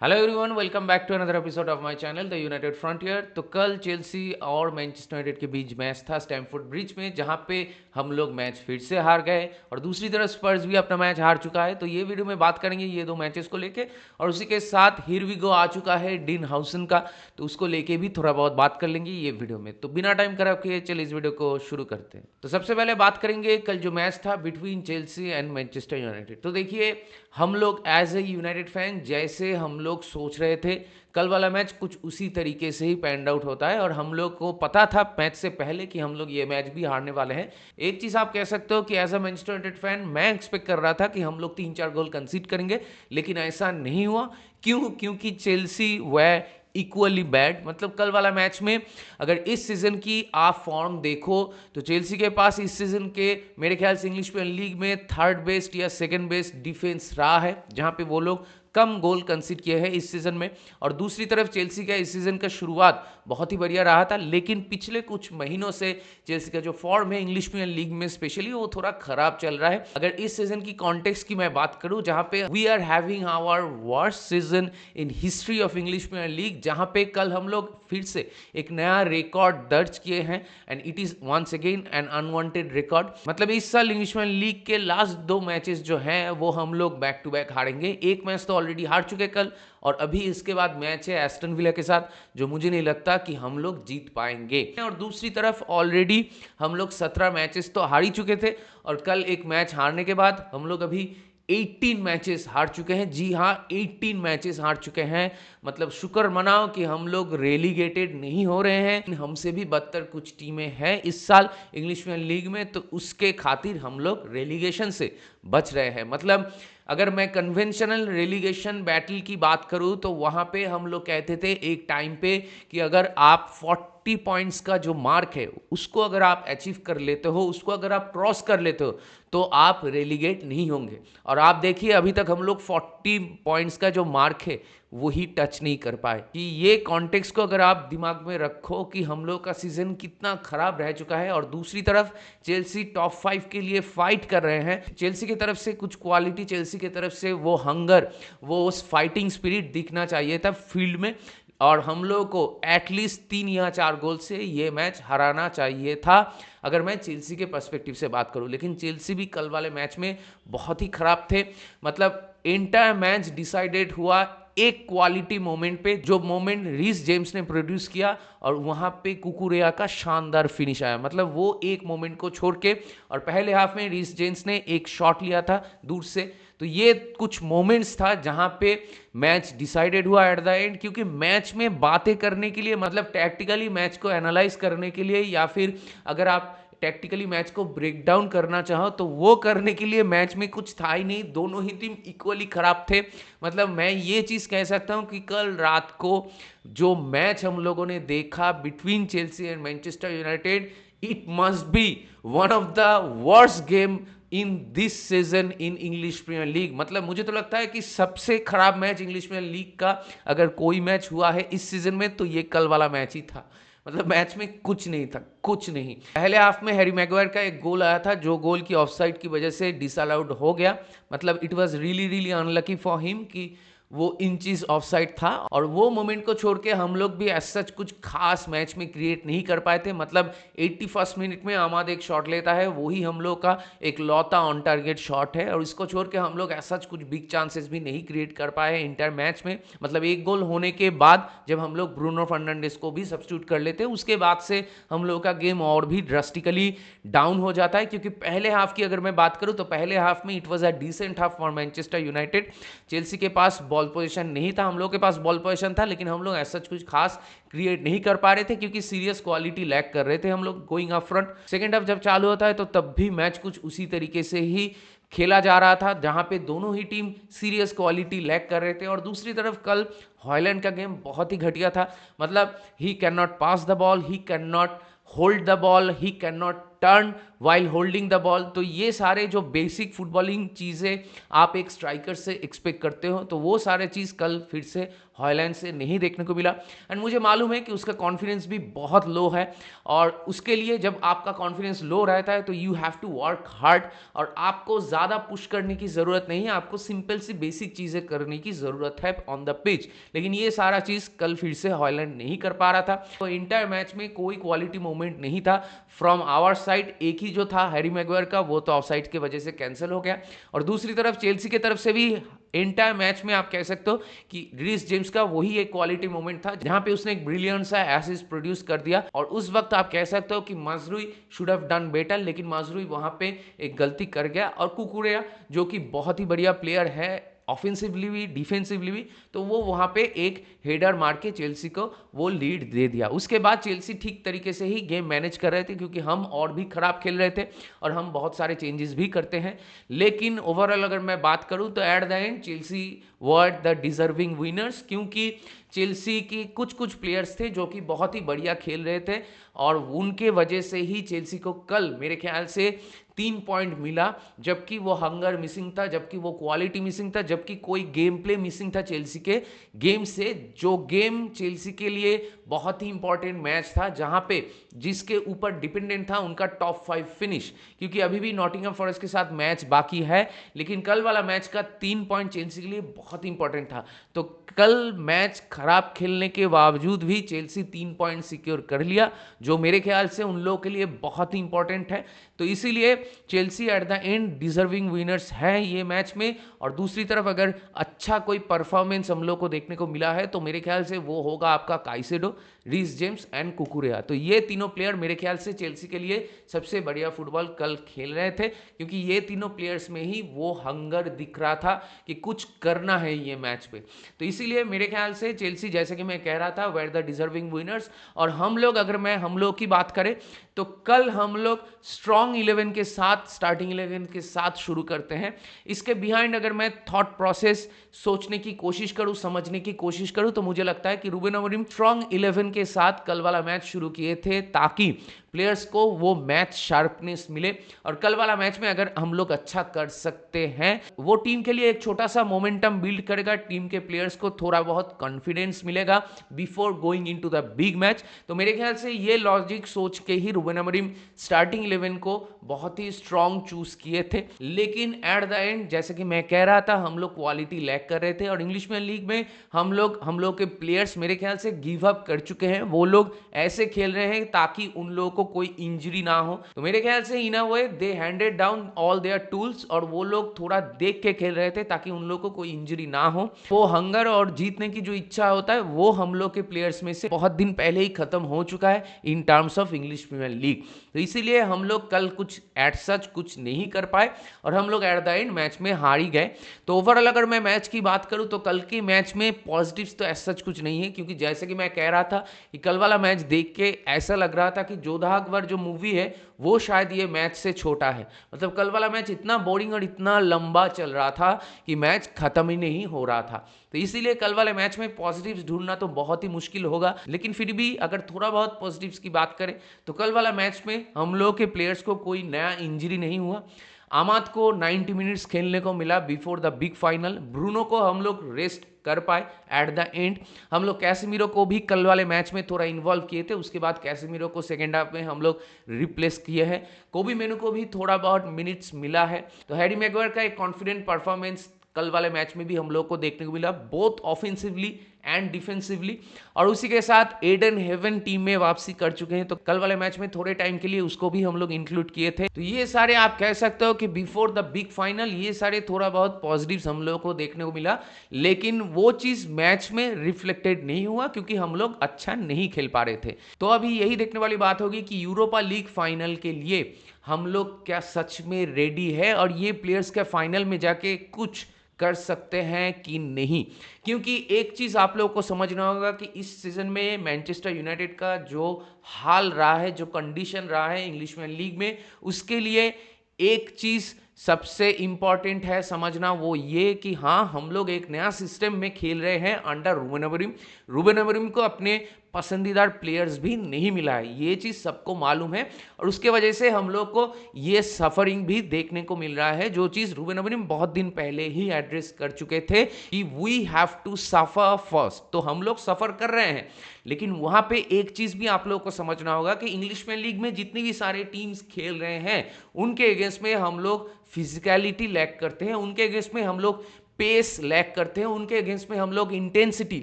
Hello everyone, welcome back to another episode of my channel the United Frontier. तो कल Chelsea और Manchester United के बीच match था स्टैमफोर्ड ब्रिज में, जहां पे हम लोग मैच फिर से हार गए और दूसरी तरफ स्पर्स भी अपना मैच हार चुका है। तो ये वीडियो में बात करेंगे ये दो मैचेस को लेके, और उसी के साथ हियर वी गो आ चुका है डीन हाउसन का, तो उसको लेके भी थोड़ा बहुत बात कर लेंगे ये वीडियो में। तो बिना टाइम खराब किए चलिए इस वीडियो को शुरू करते हैं। तो सबसे पहले बात करेंगे कल जो मैच था between Chelsea and Manchester United. तो देखिए, हम लोग एज ए यूनाइटेड फैन जैसे हम लोग सोच रहे थे कल वाला मैच कुछ उसी तरीके से ही पैंड आउट होता है, और हम लोग को पता था मैच से पहले कि हम लोग ये मैच भी हारने वाले हैं। एक चीज आप कह सकते हो कि as a Manchester United fan मैं एक्सपेक्ट कर रहा था कि हम लोग 3-4 गोल कंसीड करेंगे, लेकिन ऐसा नहीं हुआ। क्योंकि चेल्सी वह इक्वली बैड। मतलब कल वाला मैच में अगर इस सीजन की आप फॉर्म देखो तो चेल्सी के पास इस सीजन के मेरे ख्याल से इंग्लिश प्रीमियर लीग में थर्ड बेस्ट या सेकंड बेस्ट डिफेंस रहा है, जहां पे वो लोग कम गोल कंसीड किए हैं इस सीजन में। और दूसरी तरफ चेल्सी का इस सीजन का शुरुआत बहुत ही बढ़िया रहा था, लेकिन पिछले कुछ महीनों से चेल्सी का जो फॉर्म है इंग्लिश प्रीमियर लीग में स्पेशली वो थोड़ा खराब चल रहा है। अगर इस सीजन की कॉन्टेक्स्ट की मैं बात करूं, जहां पे we are having our worst season in history of English Premier League, जहां पे कल हम लोग फिर से एक नया रिकॉर्ड दर्ज किए हैं, and it is once again an unwanted record. मतलब इस साल इंग्लिश प्रीमियर लीग के लास्ट दो मैचेस जो हैं वो हम लोग बैक टू बैक हारेंगे। एक मैच तो ऑलरेडी हार चुके कल, और अभी इसके बाद मैच है एस्टन विला के साथ, जो मुझे नहीं लगता कि हम लोग जीत पाएंगे। और दूसरी तरफ ऑलरेडी हम लोग 17 मैचेस तो हार ही चुके थे, और कल एक मैच हारने के बाद हम लोग अभी 18 मैचेस हार चुके हैं। जी हाँ, 18 मैचेस हार चुके हैं। मतलब शुक्र मनाओ कि हम लोग रेलीगेटेड नहीं हो रहे हैं। हमसे भी बदतर कुछ टीमें हैं इस साल इंग्लिश प्रीमियर लीग में, तो उसके खातिर हम लोग रेलीगेशन से बच रहे हैं। मतलब अगर मैं कन्वेंशनल रेलीगेशन बैटल की बात करूं तो वहां पे हम लोग कहते थे एक टाइम पे कि अगर आप 40 पॉइंट्स का जो मार्क है उसको अगर आप अचीव कर लेते हो, उसको अगर आप क्रॉस कर लेते हो, तो आप रेलीगेट नहीं होंगे। और आप देखिए अभी तक हम लोग 40 पॉइंट्स का जो मार्क है वही टच नहीं कर पाए। कि ये कॉन्टेक्स्ट को अगर आप दिमाग में रखो कि हम लोग का सीजन कितना खराब रह चुका है। और दूसरी तरफ चेल्सी टॉप 5 के लिए फाइट कर रहे हैं। चेल्सी की तरफ से कुछ क्वालिटी, चेल्सी की तरफ से वो हंगर, वो उस फाइटिंग स्पिरिट दिखना चाहिए था फील्ड में, और हम लोग को एटलीस्ट 3 या 4 गोल से ये मैच हराना चाहिए था, अगर मैं चेल्सी के पर्सपेक्टिव से बात करूं। लेकिन चेल्सी भी कल वाले मैच में बहुत ही खराब थे। मतलब एंटायर मैच डिसाइडेड हुआ एक क्वालिटी मोमेंट पे, जो मोमेंट रीस जेम्स ने प्रोड्यूस किया, और वहां पे कुकुरेया का शानदार फिनिश आया। मतलब वो एक मोमेंट को छोड़ के, और पहले हाफ में रीस जेम्स ने एक शॉट लिया था दूर से। तो ये कुछ मोमेंट्स था जहां पे मैच डिसाइडेड हुआ एट द एंड। क्योंकि मैच में बातें करने के लिए, मतलब टैक्टिकली मैच को एनालाइज करने के लिए, या फिर अगर आप टैक्टिकली मैच को ब्रेक डाउन करना चाहो तो वो करने के लिए मैच में कुछ था ही नहीं। दोनों ही टीम इक्वली खराब थे। मतलब मैं ये चीज कह सकता हूं कि कल रात को जो मैच हम लोगों ने देखा between Chelsea and Manchester United, it must be one of the worst game in this season in English Premier League. मतलब मुझे तो लगता है कि सबसे खराब मैच इंग्लिश प्रीमियर लीग का अगर कोई मैच हुआ है इस सीजन में तो ये कल वाला मैच ही था। मतलब मैच में कुछ नहीं था, कुछ नहीं। पहले हाफ में हैरी मैगवायर का एक गोल आया था, जो गोल की ऑफसाइड की वजह से डिसअलाउड हो गया। मतलब it was really really unlucky for him कि वो इंचेस ऑफसाइड था, और वो मोमेंट को छोड़ के हम लोग भी एज सच कुछ खास मैच में क्रिएट नहीं कर पाए थे। मतलब 81 मिनट में आमाद एक शॉट लेता है, वही हम लोग का एक लौता ऑन टारगेट शॉट है, और इसको छोड़ के हम लोग एज सच कुछ बिग चांसेस भी नहीं क्रिएट कर पाए इंटर मैच में। मतलब एक गोल होने के बाद जब हम लोग ब्रूनो फर्नांडिस को भी सब्स्टिट्यूट कर लेते हैं, उसके बाद से हम लोग का गेम और भी ड्रास्टिकली डाउन हो जाता है। क्योंकि पहले हाफ की अगर मैं बात करूं तो पहले हाफ में it was a decent half for Manchester United. Chelsea के पास बॉल पोजीशन नहीं था, हम लोग के पास बॉल पोजीशन था, लेकिन हम लोग ऐसा कुछ खास क्रिएट नहीं कर पा रहे थे, क्योंकि सीरियस क्वालिटी लैक कर रहे थे हम लोग going up front. Second half जब चालू होता है तो तब भी मैच कुछ उसी तरीके से ही खेला जा रहा था, जहां पे दोनों ही टीम सीरियस क्वालिटी लैक कर रहे थे। और दूसरी तरफ कल हॉयलैंड का गेम बहुत ही घटिया था। मतलब he can not pass the ball, he can not hold the ball, he can not turn while holding the ball. तो ये सारे जो बेसिक फुटबॉलिंग चीज़ें आप एक स्ट्राइकर से एक्सपेक्ट करते हो, तो वो सारे चीज़ कल फिर से हॉयलैंड से नहीं देखने को मिला। एंड मुझे मालूम है कि उसका कॉन्फिडेंस भी बहुत लो है, और उसके लिए जब आपका कॉन्फिडेंस लो रहता है तो you have to work hard, और आपको ज़्यादा पुश करने की ज़रूरत नहीं है, आपको सिंपल सी बेसिक चीज़ें करने की ज़रूरत है ऑन द पिच। लेकिन ये सारा चीज़ कल फिर से हॉयलैंड नहीं कर पा रहा था। तो इंटायर मैच में कोई क्वालिटी मोमेंट नहीं था फ्रॉम आवर साइड। एक ही जो था हैरी मैग्वायर का, वो तो ऑफसाइड की वजह से कैंसिल हो गया। और दूसरी तरफ चेल्सी की तरफ से भी एंटायर मैच में आप कह सकते हो कि रीस जेम्स का वही एक क्वालिटी मोमेंट था जहां पे उसने एक ब्रिलियंट सा एसिस्ट प्रोड्यूस कर दिया। और उस वक्त आप कह सकते हो कि माजरूई शुड हैव डन बेटर, लेकिन माजरूई वहां पे एक गलती कर गया। और कुकुरेया जो कि बहुत ही बढ़िया प्लेयर है ऑफेंसिवली भी डिफेंसिवली भी, तो वो वहां पे एक हेडर मार के चेल्सी को वो लीड दे दिया। उसके बाद चेल्सी ठीक तरीके से ही गेम मैनेज कर रहे थे, क्योंकि हम और भी खराब खेल रहे थे और हम बहुत सारे चेंजेस भी करते हैं। लेकिन ओवरऑल अगर मैं बात करूं तो at the end Chelsea were the deserving winners, क्योंकि चेल्सी की कुछ कुछ प्लेयर्स थे जो कि बहुत ही बढ़िया खेल रहे थे, और उनके वजह से ही चेल्सी को कल मेरे ख्याल से 3 पॉइंट मिला। जबकि वो हंगर मिसिंग था, जबकि वो क्वालिटी मिसिंग था, जबकि कोई गेम प्ले मिसिंग था चेल्सी के गेम से। जो गेम चेल्सी के लिए बहुत ही इंपॉर्टेंट मैच था, जहां पे जिसके ऊपर डिपेंडेंट था उनका टॉप 5 फिनिश, क्योंकि अभी भी नॉटिंघम फॉरेस्ट के साथ मैच बाकी है। लेकिन कल वाला मैच का 3 पॉइंट चेल्सी के लिए बहुत इंपॉर्टेंट था। तो कल मैच खराब खेलने के बावजूद भी चेल्सी 3 पॉइंट सिक्योर कर लिया, जो मेरे ख्याल से उन लोगों के लिए बहुत ही इंपॉर्टेंट है। तो इसीलिए Chelsea at the end deserving winners है ये मैच में। और दूसरी तरफ अगर अच्छा कोई परफॉर्मेंस हम लोग को देखने को मिला है तो मेरे ख्याल से वो होगा आपका Caicedo, Reece James and Cucurella. तो ये तीनों प्लेयर मेरे ख्याल से चेल्सी के लिए सबसे बढ़िया फुटबॉल कल खेल रहे थे, क्योंकि ये तीनों प्लेयर्स में ही वो हंगर दिख रहा था कि कुछ करना है ये मैच पे। तो इसीलिए मेरे ख्याल से चेल्सी, जैसे कि मैं कह रहा था, वेर द डिजर्विंग विनर्स। और हम लोग, अगर मैं हम लोग की बात करें तो कल हम लोग स्ट्रॉन्ग 11 के साथ, स्टार्टिंग 11 के साथ शुरू करते हैं। इसके बिहाइंड अगर मैं थॉट प्रोसेस सोचने की कोशिश करूं, समझने की कोशिश करूं, तो मुझे लगता है कि रूबेन अमोरिम स्ट्रॉन्ग 11 के साथ कल वाला मैच शुरू किए थे ताकि प्लेयर्स को वो मैच शार्पनेस मिले। और कल वाला मैच में अगर हम लोग अच्छा कर सकते हैं, वो टीम के लिए एक छोटा सा मोमेंटम बिल्ड करेगा, टीम के प्लेयर्स को थोड़ा बहुत कॉन्फिडेंस मिलेगा before going into the big match. तो मेरे ख्याल से ये लॉजिक सोच के ही रूबेन अमोरिम स्टार्टिंग 11 को बहुत ही स्ट्रॉन्ग चूज किए थे। लेकिन एट द एंड, जैसे कि मैं कह रहा था, हम लोग क्वालिटी लैक कर रहे थे, और इंग्लिश प्रीमियर लीग में हम लोग के प्लेयर्स मेरे ख्याल से गिव अप कर चुके हैं। वो लोग ऐसे खेल रहे हैं ताकि उन लोगों को कोई इंजरी ना हो। तो मेरे ख्याल से in a way they handed down all their tools, और वो लोग थोड़ा देख के खेल रहे थे ताकि उन लोगों को कोई इंजरी ना हो। वो हंगर और जीतने की जो इच्छा होता है वो हम लोग के प्लेयर्स में से बहुत दिन पहले ही खत्म हो चुका है in terms of English Premier League. तो इसीलिए हम लोग कल कुछ एट सच कुछ नहीं कर पाए, और हम लोग एट द एंड मैच में हार ही गए। तो ओवरऑल अगर मैं मैच की बात करूं तो कल के मैच में पॉजिटिव्स तो एज सच कुछ नहीं है, क्योंकि जैसे कि मैं कह रहा था कि कल वाला मैच देख के ऐसा लग रहा था कि जोधा अकबर जो मूवी है वो शायद ये मैच से छोटा है। मतलब कल वाला मैच इतना बोरिंग और इतना लंबा चल रहा था कि मैच खत्म ही नहीं हो रहा था। तो इसीलिए कल वाले मैच में पॉजिटिव्स ढूंढना तो बहुत ही मुश्किल होगा। लेकिन फिर भी अगर थोड़ा बहुत पॉजिटिव्स की बात करें तो कल वाला मैच में हम लोग के प्लेयर्स को कोई नया इंजरी नहीं हुआ। आमाद को 90 मिनट्स खेलने को मिला before the big final. Bruno को हम लोग रेस्ट कर पाए एट द एंड। हम लोग कैसेमीरो को भी कल वाले मैच में थोड़ा इन्वॉल्व किए थे, उसके बाद कैसेमीरो को सेकेंड हाफ में हम लोग रिप्लेस किए हैं। कोबी मेनू को भी थोड़ा बहुत मिनट्स मिला है। तो हैरी मैग्वायर का एक कॉन्फिडेंट परफॉर्मेंस कल वाले मैच में भी हम लोग को देखने को मिला, बोथ ऑफेंसिवली एंड डिफेंसिवली। और उसी के साथ एडन हेवन टीम में वापसी कर चुके हैं, तो कल वाले मैच में थोड़े टाइम के लिए उसको भी हम लोग इंक्लूड किए थे। तो ये सारे आप कह सकते हो कि बिफोर द बिग फाइनल ये सारे थोड़ा बहुत पॉजिटिव्स हम लोग को देखने को मिला। लेकिन वो चीज मैच में रिफ्लेक्टेड नहीं हुआ क्योंकि हम लोग अच्छा नहीं खेल पा रहे थे। तो अभी यही देखने वाली बात होगी कि यूरोपा लीग फाइनल के लिए हम लोग क्या सच में रेडी है, और ये प्लेयर्स क्या फाइनल में जाके कुछ कर सकते हैं कि नहीं। क्योंकि एक चीज आप लोगों को समझना होगा कि इस सीजन में मैनचेस्टर यूनाइटेड का जो हाल रहा है, जो कंडीशन रहा है इंग्लिश प्रीमियर लीग में, उसके लिए एक चीज सबसे इंपॉर्टेंट है समझना, वो ये कि हाँ हम लोग एक नया सिस्टम में खेल रहे हैं under Ruben Amorim. Ruben Amorim को अपने पसंदीदार प्लेयर्स भी नहीं मिला है, ये चीज़ सबको मालूम है और उसके वजह से हम लोग को ये सफरिंग भी देखने को मिल रहा है, जो चीज़ रूबेन अमोरिम बहुत दिन पहले ही एड्रेस कर चुके थे कि we have to suffer first. तो हम लोग सफर कर रहे हैं, लेकिन वहां पे एक चीज भी आप लोगों को समझना होगा कि इंग्लिश प्रीमियर लीग में जितनी भी सारे टीम्स खेल रहे हैं उनके अगेंस्ट में हम लोग फिजिकलिटी लैक करते हैं, उनके अगेंस्ट में हम लोग पेस लैक करते हैं, उनके अगेंस्ट में हम लोग इंटेंसिटी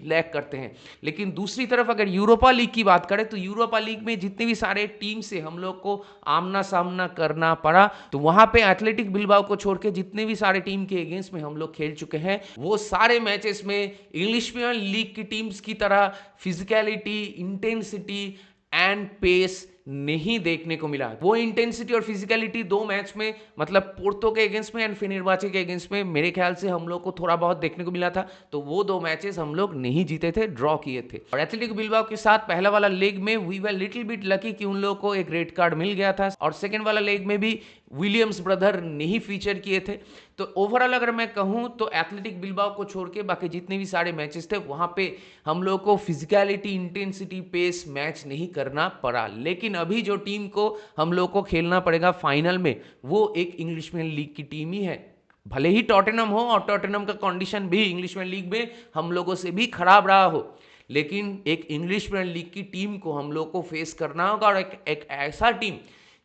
लैक करते हैं। लेकिन दूसरी तरफ अगर यूरोपा लीग की बात करें तो यूरोपा लीग में जितने भी सारे टीम से हम लोग को आमना सामना करना पड़ा, तो वहां पे एथलेटिक बिलबाओ को छोड़ के जितने भी सारे टीम के अगेंस्ट में हम लोग खेल चुके हैं वो सारे मैचेस में इंग्लिश प्रीमियर लीग की टीम्स की तरह फिजिकलिटी, इंटेंसिटी एंड पेस नहीं देखने को मिला। वो इंटेंसिटी और फिजिकलिटी दो मैच में, मतलब पोर्तो के अगेंस्ट में एंड फेनेरबाचे के अगेंस्ट में मेरे ख्याल से हम लोग को थोड़ा बहुत देखने को मिला था। तो वो दो मैचेस हम लोग नहीं जीते थे, ड्रॉ किए थे। और एथलेटिक बिलबाओ के साथ पहला वाला लेग में we were little bit lucky कि उन लोगों को एक रेड कार्ड मिल गया था, और सेकेंड वाला लेग में भी विलियम्स ब्रदर नहीं फीचर किए थे। तो ओवरऑल अगर मैं कहूं तो एथलेटिक बिलबाओ को छोड़ के बाकी जितने भी सारे मैचेस थे वहां पे हम लोग को फिजिकलिटी, इंटेंसिटी, पेस मैच नहीं करना पड़ा। लेकिन अभी जो टीम को हम लोग को खेलना पड़ेगा फाइनल में वो एक इंग्लिश प्रीमियर लीग की टीम ही है। भले ही टॉटेनम हो और टॉटेनम का कंडीशन भी इंग्लिश प्रीमियर लीग में हम लोगों से भी खराब रहा हो, लेकिन एक इंग्लिश प्रीमियर लीग की टीम को हम लोग को फेस करना होगा, और एक ऐसा टीम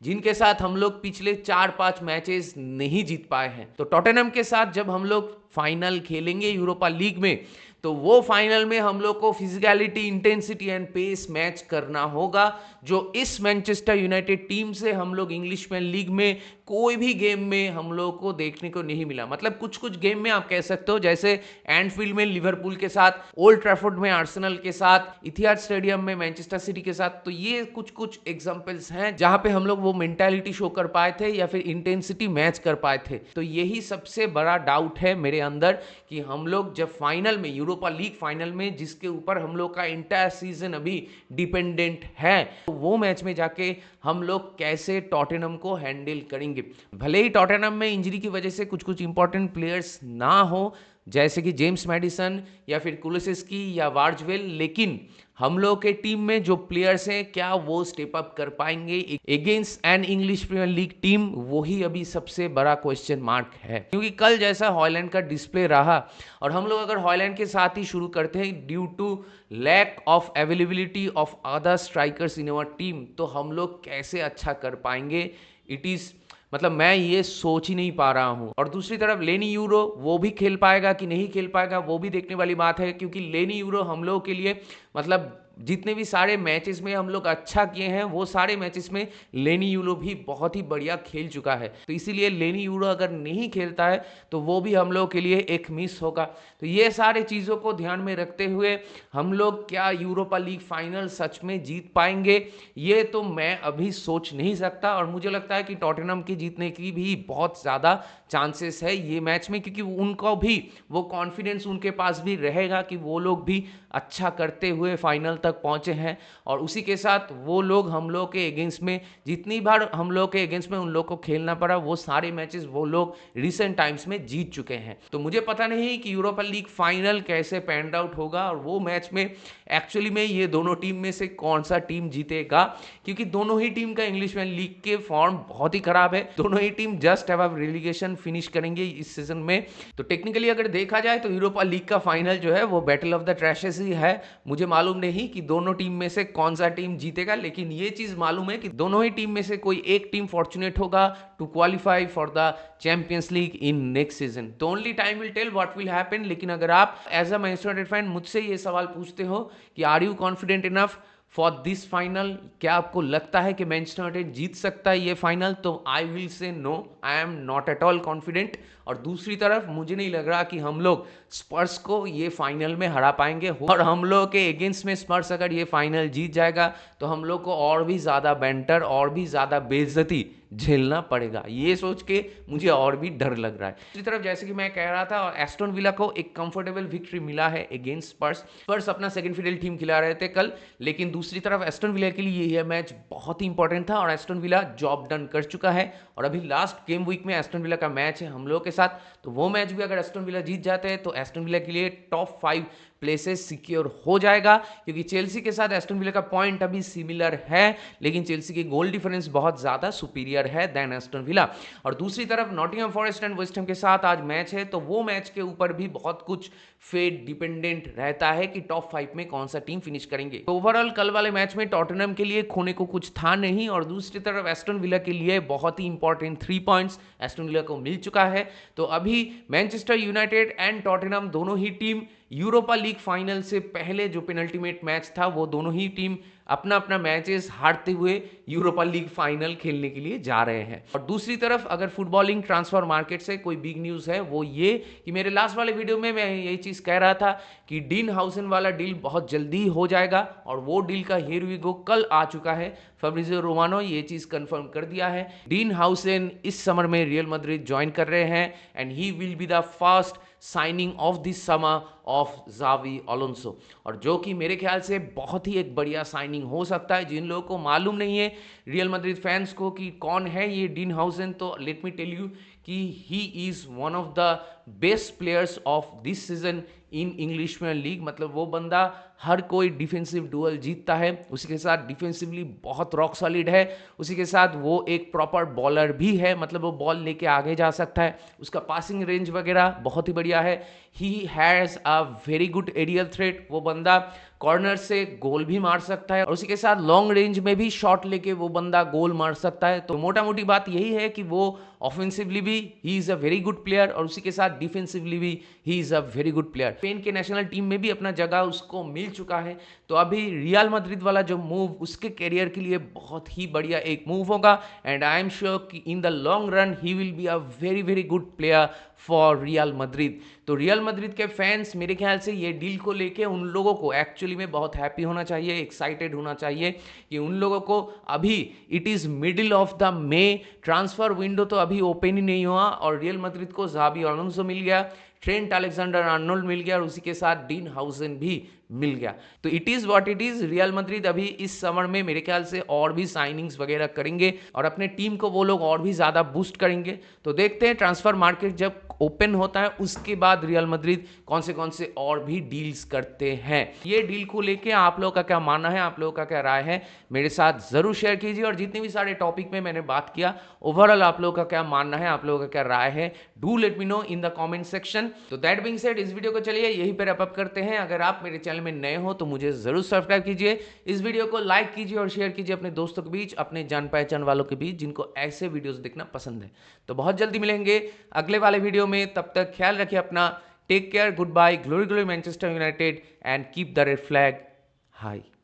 जिनके साथ हम लोग पिछले 4-5 मैचेस नहीं जीत पाए हैं। तो टॉटेनहम के साथ जब हम लोग फाइनल खेलेंगे यूरोपा लीग में, तो वो फाइनल में हम लोग को physicality, intensity and pace match करना होगा, जो इस मैनचेस्टर यूनाइटेड टीम से हम लोग इंग्लिश प्रीमियर लीग में कोई भी गेम में हम लोग को देखने को नहीं मिला। मतलब कुछ कुछ गेम में आप कह सकते हो, जैसे एंडफील्ड में लिवरपूल के साथ, ओल्ड ट्रैफोर्ड में आर्सेनल के साथ, इतिहाद स्टेडियम में मैनचेस्टर सिटी के साथ। तो ये कुछ कुछ एग्जांपल्स हैं जहां पे हम लोग वो मेंटालिटी शो कर पाए थे या फिर इंटेंसिटी मैच कर पाए थे। तो यही सबसे बड़ा डाउट है मेरे अंदर कि हम लोग जब फाइनल में, यूरोपा लीग फाइनल में, जिसके ऊपर हम लोग का इंटायर सीजन अभी डिपेंडेंट है, तो वो मैच में जाके हम लोग कैसे टॉटेनहम को हैंडल करेंगे। भले ही टॉटेनहम में इंजरी की वजह से कुछ कुछ इंपॉर्टेंट प्लेयर्स ना हो, जैसे कि जेम्स मैडिसन या फिर कुलुसेस्की या वार्जवेल, लेकिन हम लोग के टीम में जो प्लेयर्स हैं क्या वो स्टेप अप कर पाएंगे against an English Premier League team, वही अभी सबसे बड़ा क्वेश्चन मार्क है। क्योंकि कल जैसा हॉलैंड का डिस्प्ले रहा, और हम लोग अगर हॉलैंड के साथ ही शुरू करते हैं due to lack of availability of other strikers in our team, तो हम लोग कैसे अच्छा कर पाएंगे, इट इज मतलब मैं ये सोच ही नहीं पा रहा हूं। और दूसरी तरफ लेनी यूरो, वो भी खेल पाएगा कि नहीं खेल पाएगा वो भी देखने वाली बात है, क्योंकि लेनी यूरो हम लोगों के लिए, मतलब जितने भी सारे मैचेस में हम लोग अच्छा किए हैं वो सारे मैचेस में लेनी यूरो भी बहुत ही बढ़िया खेल चुका है। तो इसीलिए लेनी यूरो अगर नहीं खेलता है तो वो भी हम लोग के लिए एक मिस होगा। तो ये सारे चीज़ों को ध्यान में रखते हुए हम लोग क्या यूरोपा लीग फाइनल सच में जीत पाएंगे, ये तो मैं अभी सोच नहीं सकता। और मुझे लगता है कि टॉटेनहम की जीतने की भी बहुत ज़्यादा चांसेस है ये मैच में, क्योंकि उनको भी वो कॉन्फिडेंस उनके पास भी रहेगा कि वो लोग भी अच्छा करते हुए फाइनल तक पहुंचे हैं, और उसी के साथ वो लोग हम लोग के अगेंस्ट में, जितनी बार हम लोग के अगेंस्ट में उन लोग को खेलना पड़ा, वो सारे मैचेस वो लोग रिसेंट टाइम्स में जीत चुके हैं। तो मुझे पता नहीं कि यूरोपा लीग फाइनल कैसे पैंड आउट होगा, और वो मैच में एक्चुअली में ये दोनों टीम में से कौन सा टीम जीतेगा, क्योंकि दोनों ही टीम का इंग्लिश प्रीमियर लीग के फॉर्म बहुत ही खराब है। दोनों ही team just above relegation finish करेंगे इस सीजन में। तो टेक्निकली अगर देखा जाए तो यूरोपा लीग का फाइनल जो है वो बैटल ऑफ द ट्रैशेस ही है। मुझे मालूम नहीं कि दोनों टीम में से कौन सा टीम जीतेगा, लेकिन ये चीज मालूम है कि दोनों ही टीम में से कोई एक टीम फॉर्चुनेट होगा to qualify for the Champions League in next season. तो only time will tell what will happen. लेकिन अगर आप as a Manchester United fan मुझसे ये सवाल पूछते हो कि are you confident enough for this final, क्या आपको लगता है कि मैनचेस्टर यूनाइटेड जीत सकता है ये फाइनल, तो I will say no, I am not at all confident. और दूसरी तरफ मुझे नहीं लग रहा कि हम लोग स्पर्स को ये फाइनल में हरा पाएंगे, और हम लोग के अगेंस्ट में स्पर्स अगर ये फाइनल जीत जाएगा तो हम लोग को और भी ज्यादा बैंटर, और भी ज्यादा बेइज्जती झेलना पड़ेगा। ये सोच के मुझे और भी डर लग रहा है। दूसरी तरफ जैसे कि मैं कह रहा था, और एस्टन विला को एक कंफर्टेबल विक्ट्री मिला है अगेंस्ट स्पर्स। स्पर्स अपना सेकंड फील्ड टीम खिला रहे थे कल, लेकिन दूसरी तरफ एस्टन विला के लिए यह मैच बहुत ही इंपॉर्टेंट था, और एस्टन विला जॉब डन कर चुका है। और अभी लास्ट गेम वीक में एस्टन विला का मैच है हम लोग के साथ, तो वो मैच भी अगर एस्टन विला जीत जाते हैं तो एस्टन विला के लिए टॉप 5 प्लेसेस सिक्योर हो जाएगा, क्योंकि चेल्सी के साथ एस्टन विला का पॉइंट अभी सिमिलर है, लेकिन चेल्सी की गोल डिफरेंस बहुत ज़्यादा सुपीरियर है देन एस्टन विला। और दूसरी तरफ Nottingham forest and West Ham के साथ आज मैच है, तो वो मैच के ऊपर भी बहुत कुछ फेट डिपेंडेंट रहता है कि टॉप 5 में कौन सा टीम फिनिश करेंगे। तो ओवरऑल कल वाले मैच में टॉटनहम के लिए खोने को कुछ था नहीं, और दूसरी तरफ एस्टन विला के लिए बहुत ही इंपॉर्टेंट 3 पॉइंट्स एस्टन विला को मिल चुका है। तो अभी मैनचेस्टर यूनाइटेड एंड टॉटनहम दोनों ही टीम यूरोपा लीग फाइनल से पहले जो पेनल्टीमेट मैच था, वो दोनों ही टीम अपना अपना मैचेस हारते हुए यूरोपा लीग फाइनल खेलने के लिए जा रहे हैं। और दूसरी तरफ अगर फुटबॉलिंग ट्रांसफर मार्केट से कोई बिग न्यूज़ है, वो ये कि मेरे लास्ट वाले वीडियो में मैं यही चीज़ कह रहा था कि डीन हाउसन वाला डील बहुत जल्दी हो जाएगा, और वो डील का हियर वी गो कल आ चुका है। फैब्रिजियो रोमानो ये चीज़ कंफर्म कर दिया है, डीन हाउसन इस समर में रियल मैड्रिड ज्वाइन कर रहे हैं, and he will be the first signing of this summer of जावी अलोंसो। और जो कि मेरे ख्याल से बहुत ही एक बढ़िया साइनिंग हो सकता है। जिन लोगों को मालूम नहीं है रियल मैड्रिड फैंस को कि कौन है ये डीन हाउसन, तो लेट मी टेल यू कि he is one of the best players of this season in English Premier League. मतलब वो बंदा हर कोई डिफेंसिव डुअल जीतता है, उसी के साथ डिफेंसिवली बहुत रॉक सॉलिड है, उसी के साथ वो एक प्रॉपर बॉलर भी है, मतलब वो बॉल लेके आगे जा सकता है, उसका पासिंग रेंज वगैरह बहुत ही बढ़िया है। He has a very good aerial threat, वो बंदा कॉर्नर से गोल भी मार सकता है, और उसी के साथ लॉन्ग रेंज में भी शॉट लेके वो बंदा गोल मार सकता है। तो मोटा मोटी बात यही है कि वो ऑफेंसिवली भी he is a very good player, और उसी के साथ डिफेंसिवली भी he is a very good player. Spain के नेशनल टीम में भी अपना जगह उसको मिल चुका है। तो अभी रियल मैड्रिड वाला जो मूव उसके करियर के लिए बहुत ही बढ़िया एक मूव होगा, एंड आई एम श्योर कि in the long run he will be a very very good player for real Madrid. तो रियल मैड्रिड के फैंस मेरे ख्याल से ये डील को लेके उन लोगों को एक्चुअली में बहुत हैप्पी होना चाहिए, एक्साइटेड होना चाहिए कि उन लोगों को अभी it is middle of the may, transfer window तो अभी ओपन ही नहीं हुआ, और रियल मैड्रिड को जावी अलोंसो मिल गया, ट्रेंट अलेक्जेंडर आर्नोल्ड मिल गया, और उसी के साथ डीन हाउसन भी मिल गया। तो it is what it is. Real Madrid अभी इस समर में मेरे ख्याल से और भी साइनिंग्स वगैरह करेंगे, और अपने टीम को वो लोग और भी ज़्यादा बूस्ट करेंगे। तो देखते हैं ट्रांसफर मार्केट जब ओपन होता है उसके बाद रियल मैड्रिड कौन से और भी डील्स करते हैं। ये डील को लेके आप लोगों का क्या मानना है, आप लोगों का क्या राय है, मेरे साथ ज़रूर शेयर कीजिए। और जितने भी सारे टॉपिक में मैंने बात किया, ओवरऑल आप लोगों का क्या मानना है, आप लोगों का क्या राय है, do let me know in the comment section. तो दैट बीइंग सेड, इस वीडियो को चलिए यहीं पर अप करते हैं। अगर आप मेरे चैनल में नए हो तो मुझे जरूर सब्सक्राइब कीजिए, इस वीडियो को लाइक कीजिए और शेयर कीजिए अपने दोस्तों के बीच, अपने जान पहचान वालों के बीच जिनको ऐसे वीडियोस देखना पसंद है। तो बहुत जल्दी मिलेंगे अगले वाले वीडियो में, तब तक ख्याल रखिए अपना, take care, goodbye, glory glory Manchester United, and keep the red flag high.